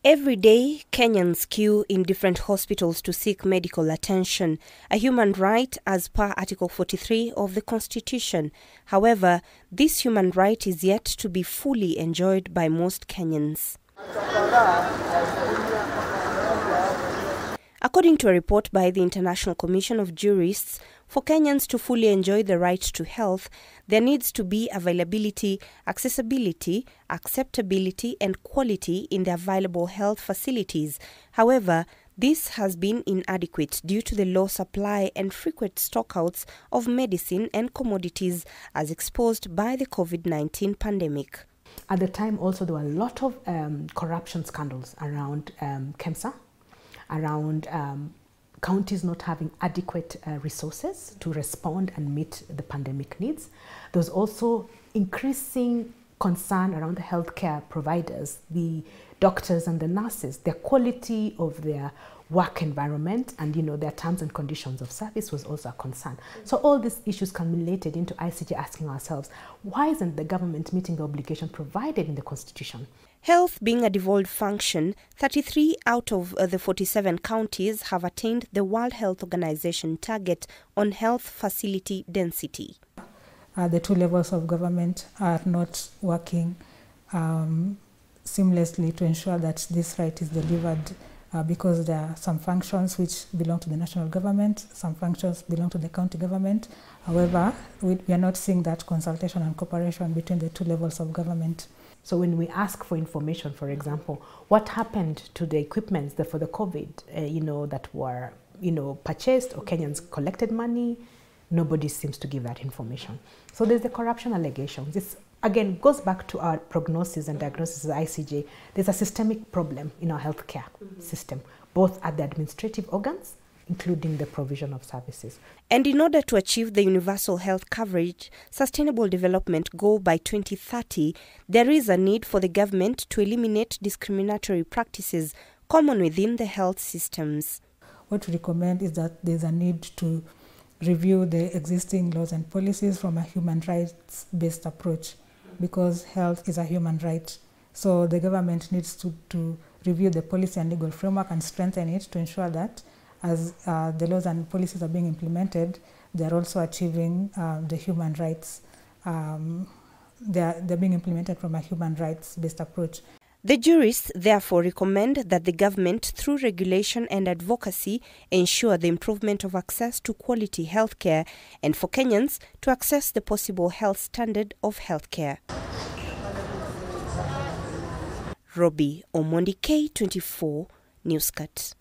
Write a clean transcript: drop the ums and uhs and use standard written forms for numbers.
Every day, Kenyans queue in different hospitals to seek medical attention, a human right as per Article 43 of the Constitution. However, this human right is yet to be fully enjoyed by most Kenyans. According to a report by the International Commission of Jurists, for Kenyans to fully enjoy the right to health, there needs to be availability, accessibility, acceptability, and quality in the available health facilities. However, this has been inadequate due to the low supply and frequent stockouts of medicine and commodities as exposed by the COVID-19 pandemic. At the time also there were a lot of corruption scandals around KEMSA, around counties not having adequate resources to respond and meet the pandemic needs. There was also increasing concern around the healthcare providers, the doctors and the nurses, their quality of their work environment and their terms and conditions of service was also a concern. So all these issues culminated into ICJ asking ourselves, why isn't the government meeting the obligation provided in the Constitution? Health being a devolved function, 33 out of the 47 counties have attained the World Health Organization target on health facility density. The two levels of government are not working seamlessly to ensure that this right is delivered because there are some functions which belong to the national government, some functions belong to the county government. However, we are not seeing that consultation and cooperation between the two levels of government. So when we ask for information, for example, what happened to the equipments that for the COVID, that were, purchased or Kenyans collected money, nobody seems to give that information. So there's the corruption allegations. This, again, goes back to our prognosis and diagnosis of the ICJ. There's a systemic problem in our healthcare system, both at the administrative organs, including the provision of services. And in order to achieve the universal health coverage, Sustainable Development Goal by 2030, there is a need for the government to eliminate discriminatory practices common within the health systems. What we recommend is that there's a need to review the existing laws and policies from a human rights-based approach because health is a human right. So the government needs to review the policy and legal framework and strengthen it to ensure that as the laws and policies are being implemented, they're also achieving the human rights. They're being implemented from a human rights-based approach. The jurists therefore recommend that the government, through regulation and advocacy, ensure the improvement of access to quality healthcare and for Kenyans to access the possible health standard of healthcare. Robbie Omondi, K24 Newscut.